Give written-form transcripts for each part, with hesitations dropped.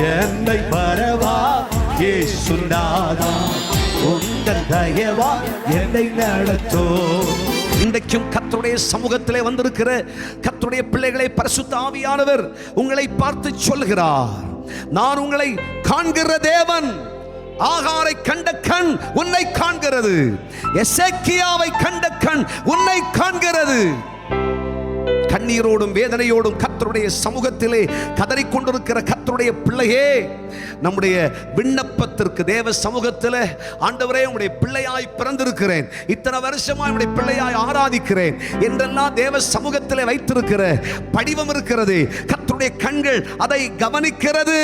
என்னை வரவா இயேசுநாதா, உங்கள் தயவா என்னை நடத்தோ. இன்றைக்கும் கர்த்தருடைய சமூகத்திலே வந்திருக்கிற கர்த்தருடைய பிள்ளைகளை பரிசுத்த ஆவியானவர் உங்களை பார்த்து சொல்கிறார், நான் உங்களை காண்கிற தேவன். ஆகாரை கண்ட கண் உன்னை காண்கிறது, எசேக்கியாவை கண்ட கண் உன்னை காண்கிறது. கண்ணீரோடும் வேதனையோடும் கர்த்தருடைய சமூகத்திலே கதறிக்கொண்டிருக்கிற கர்த்தருடைய பிள்ளையே, நம்முடைய விண்ணப்பத்திற்கு தேவ சமூகத்தில், ஆண்டவரே உம்முடைய பிள்ளையாய் பிறந்திருக்கிறேன், இத்தனை வருஷமாய் உம்முடைய பிள்ளையாய் ஆராதிக்கிறேன் என்றெல்லாம் தேவ சமூகத்திலே வைத்திருக்கிற படிவம் இருக்கிறது. கர்த்தருடைய கண்கள் அதை கவனிக்கிறது.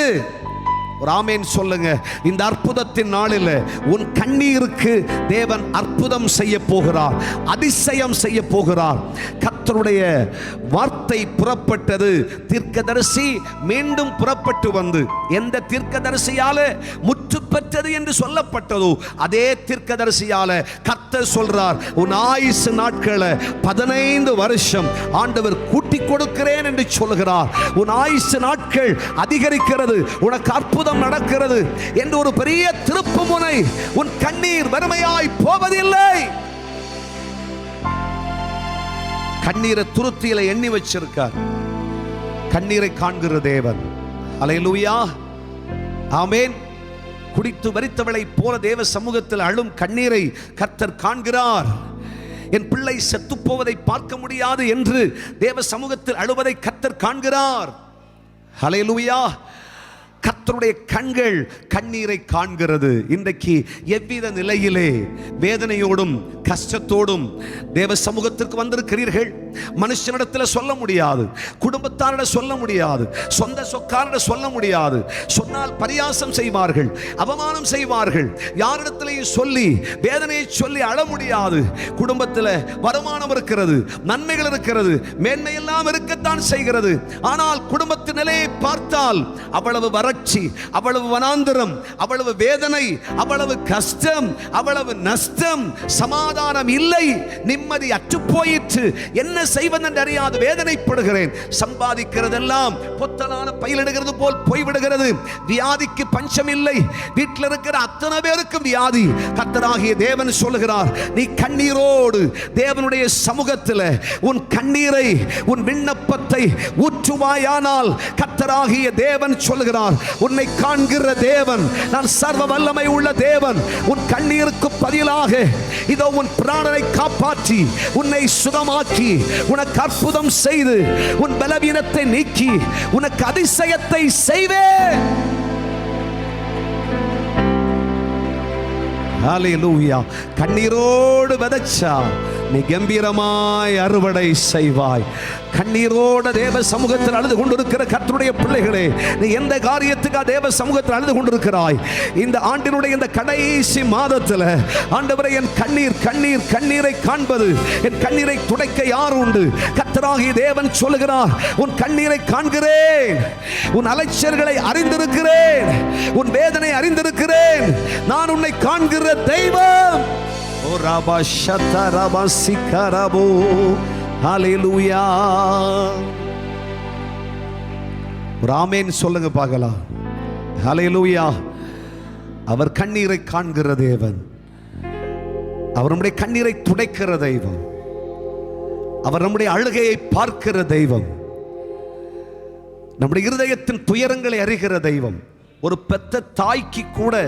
ஒரு ஆமேன் சொல்லுங்க. இந்த அற்புதத்தின் நாளில் உன் கண்ணீருக்கு தேவன் அற்புதம் செய்ய போகிறார், அதிசயம் செய்ய போகிறார். கர்த்தருடைய வார்த்தை புறப்பட்டது, தீர்க்கதரிசி மீண்டும் புறப்பட்டு வந்து எந்த தீர்க்கதரிசியால முற்று பெற்றது என்று சொல்லப்பட்டதோ அதே தீர்க்கதரிசியால கர்த்தர் சொல்றார், உன் ஆயுசு நாட்களை 15 வருஷம் ஆண்டவர் கூட்டி கொடுக்கிறேன் என்று சொல்கிறார். உன் ஆயுசு நாட்கள் அதிகரிக்கிறது, உனக்கு அற்புதம் நடக்கிறது என்று ஒரு பெரிய திருப்பு முனை. உன் கண்ணீர் வெறுமையாய் போவதில்லை. கண்ணீரை துருத்தியில எண்ணி வச்சிருக்கார். கண்ணீரை காண்கிற தேவன். அல்லேலூயா, ஆமென். குடித்து வரித்தவளை போல தேவ சமூகத்தில் அழும் கண்ணீரை கர்த்தர் காண்கிறார். என் பிள்ளை செத்து போவதை பார்க்க முடியாது என்று தேவ சமூகத்தில் அழுவதை கர்த்தர் காண்கிறார். அல்லேலூயா. கர்த்தருடைய கண்கள் கண்ணீரை காண்கிறது. இன்றைக்கு எவ்வித நிலையிலே வேதனையோடும் கஷ்டத்தோடும் தேவ சமூகத்திற்கு வந்திருக்கிறீர்கள், மனுஷனிடத்தில் சொல்ல முடியாது, குடும்பத்தாரிட சொல்ல முடியாது, சொந்த சொக்காரிட சொல்ல முடியாது. சொன்னால் பரியாசம் செய்வார்கள், அவமானம் செய்வார்கள். யாரிடத்திலையும் சொல்லி வேதனையை சொல்லி அழ முடியாது. குடும்பத்தில் வருமானம் இருக்கிறது, நன்மைகள் இருக்கிறது, மேன்மையெல்லாம் இருக்கத்தான் செய்கிறது. ஆனால் குடும்பத்தின் நிலையை பார்த்தால் அவ்வளவு வறட்சி, அவ்வளவு வனாந்திரம், அவ்வளவு வேதனை, அவ்வளவு கஷ்டம், அவ்வளவு நஷ்டம், சமாதானம் இல்லை, நிம்மதி அற்று போயிற்று. என்ன செய்வதென்று அறியாது வேதனைப்படுகிறேன். சம்பாதிக்கிறதெல்லாம் பொத்தலான பயிலிடுகிறது போல் போய்விடுகிறது. வியாதிக்கு பஞ்சம் இல்லை. வீட்டில் இருக்கிற அத்தனை பேருக்கும் வியாதி. கர்த்தராகிய தேவன் சொல்லுகிறார், நீ கண்ணீரோடு தேவனுடைய சமூகத்தில் உன் கண்ணீரை, உன் விண்ணப்பத்தை ஊற்றுவாயானால் கர்த்தராகிய தேவன் சொல்லுகிறார், உன்னை காண்கிற தேவன், நான் சர்வ வல்லமை உள்ள தேவன். உன் கண்ணீருக்கு பதிலாக இதோ உன் பிராணனை காப்பாற்றி உன்னை சுகமாக்கி உனக்கு அற்புதம் செய்து உன் பலவீனத்தை நீக்கி உனக்கு அதிசயத்தை செய்வேன். ஹல்லேலூயா. கண்ணீரோடு விதைச்சா நீ கம்பீரமாய் அறுவடை செய்வாய். கண்ணீரோட தேவ சமூகத்தில் அழுது கொண்டிருக்கிற கர்த்தருடைய பிள்ளைகளே, நீ எந்த காரியத்துக்காக தேவ சமூகத்தில் அழுது கொண்டிருக்கிறாய்? இந்த ஆண்டினுடைய இந்த கடைசி மாதத்தில் ஆண்டவரே, என் கண்ணீர் கண்ணீர் கண்ணீரை காண்பது, என் கண்ணீரை துடைக்க யார் உண்டு? கர்த்தராகிய தேவன் சொல்லுகிறார், உன் கண்ணீரை காண்கிறேன், உன் அலைச்சல்களை அறிந்திருக்கிறேன், உன் வேதனை அறிந்திருக்கிறேன். நான் உன்னை காண்கிற தெய்வம். ஓ ராபா ஷதா ராபா சிகரபோ. ஹல்லேலூயா. ஒரு ஆமென் சொல்லுங்க பார்க்கலாம். ஹல்லேலூயா. அவர் கண்ணீரை காண்கிற தேவன், அவர் நம்முடைய கண்ணீரை துடைக்கிற தெய்வம், அவர் நம்முடைய அழுகையை பார்க்கிற தெய்வம், நம்முடைய இருதயத்தின் துயரங்களை அறிகிற தெய்வம். ஒரு பெத்த தாய்க்கு கூட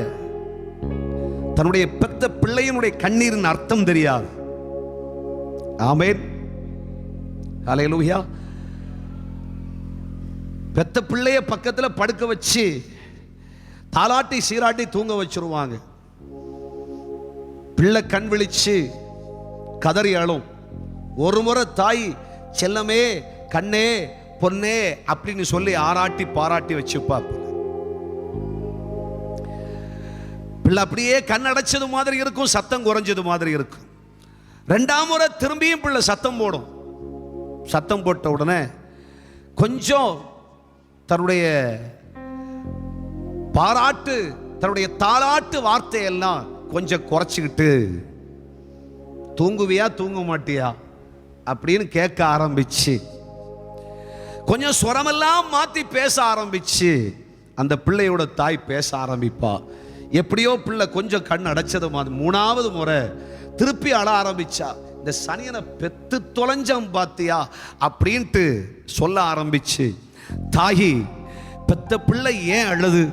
தன்னுடைய பெத்த பிள்ளையினுடைய கண்ணீரின் அர்த்தம் தெரியாது. ஆமென். ஹல்லேலூயா. பெத்த பிள்ளைய பக்கத்தில் படுக்க வச்சு தாலாட்டி சீராட்டி தூங்க வச்சிருவாங்க. பிள்ளை கண் விழிச்சு கதறி அழும். ஒரு முறை தாய் செல்லமே, கண்ணே, பொன்னே அப்படின்னு சொல்லி ஆராட்டி பாராட்டி வச்சுப்பா. பிள்ளை அப்படியே கண் அடைச்சது மாதிரி இருக்கும், சத்தம் குறைஞ்சது மாதிரி இருக்கும். 2ஆம் முறை திரும்பியும் பிள்ளை சத்தம் போடும். சத்தம் போட்ட உடனே கொஞ்சம் தன்னுடைய பாராட்டு, தன்னுடைய தாலாட்டு வார்த்தையெல்லாம் கொஞ்சம் குறைச்சிக்கிட்டு, தூங்குவியா தூங்க மாட்டியா அப்படின்னு கேட்க ஆரம்பிச்சு, கொஞ்சம் ஸ்வரமெல்லாம் மாற்றி பேச ஆரம்பிச்சு, அந்த பிள்ளையோட தாய் பேச ஆரம்பிப்பா. எப்படியோ பிள்ளை கொஞ்சம் கண் அடைச்சது மாதிரி 3வது முறை திருப்பி அழ ஆரம்பிச்சா. இந்த சனியனை பெத்து தொலைஞ்சம் பாத்தியா அப்படின்ட்டு சொல்ல ஆரம்பிச்சு, தாயி பெத்த பிள்ளை ஏன் அழுது?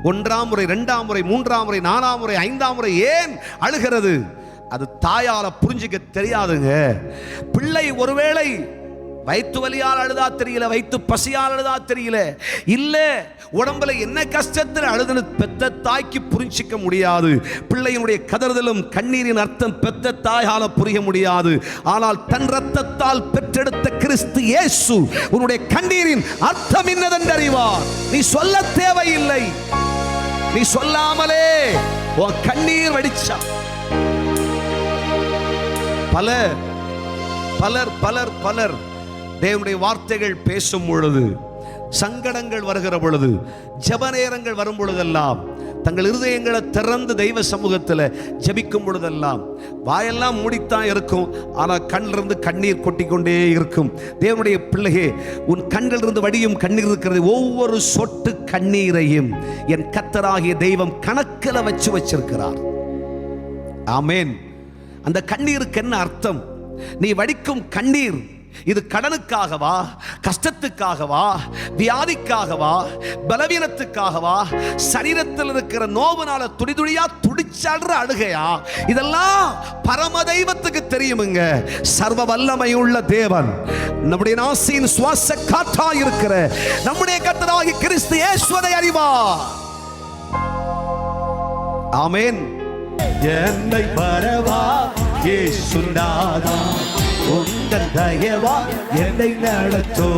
1ஆம் முறை, 2ஆம் முறை, 3ஆம் முறை, 4ஆம் முறை, 5ஆம் முறை ஏன் அழுகிறது? அது தாயால புரிஞ்சுக்க தெரியாதுங்க. பிள்ளை ஒருவேளை வயிற்று வலியால் அழுதா தெரியல, வயிற்று பசியால் அழுதா தெரியல, இல்ல உடம்புல என்ன கஷ்டத்தில் அழுதுன்னு பெத்த தாய்க்கு புரிஞ்சிக்க முடியாது. பிள்ளையினுடைய கதறுதலும் கண்ணீரின் அர்த்தம் பெத்த தாயால புரிய முடியாது. ஆனால் தன் ரத்தத்தால் பெற்றெடுத்த கிறிஸ்து இயேசு உன்னுடைய கண்ணீரின் அர்த்தம் என்னதென்று அறிவார். நீ சொல்ல தேவையில்லை. நீ சொல்லாமலே உன் கண்ணீர் வடிச்சா. பலர் பலர் பலர் பலர் தேவனுடைய வார்த்தைகள் பேசும் பொழுது, சங்கடங்கள் வருகிற பொழுது, ஜெப நேரங்கள் வரும் பொழுதெல்லாம், தங்கள் இருதயங்களை திறந்து தெய்வ சமூகத்தில் ஜெபிக்கும் பொழுதெல்லாம் வாயெல்லாம் மூடித்தான் இருக்கும், ஆனால் கண்ணிலிருந்து கண்ணீர் கொட்டிக்கொண்டே இருக்கும். தேவனுடைய பிள்ளையே, உன் கண்ணிலிருந்து வடியும் கண்ணீர் இருக்கிறது. ஒவ்வொரு சொட்டு கண்ணீரையும் என் கர்த்தராகிய தெய்வம் கணக்கில் வச்சிருக்கிறார். ஆமென். அந்த கண்ணீருக்கு என்ன அர்த்தம்? நீ வடிக்கும் கண்ணீர் இது கடனுக்காகவா, கஷ்டத்துக்காகவா, வியாதிக்காகவா, பலவீனத்துக்காகவா, சரீரத்தில் இருக்கிற நோவுனால துடிதுடியா துடிச்சாடுற அழுகையா? இதெல்லாம் பரம தெய்வத்துக்கு தெரியுமுங்க. சர்வ வல்லமை உள்ள தேவன், நம்முடைய நாசியின் சுவாச காற்றா இருக்கிற நம்முடைய கர்த்தராகிய கிறிஸ்து இயேசுவை அறிவார். ஆமென். என்னை பரவா இயேசுநாதா, உந்தன் தயவா என்னை நடத்தோ.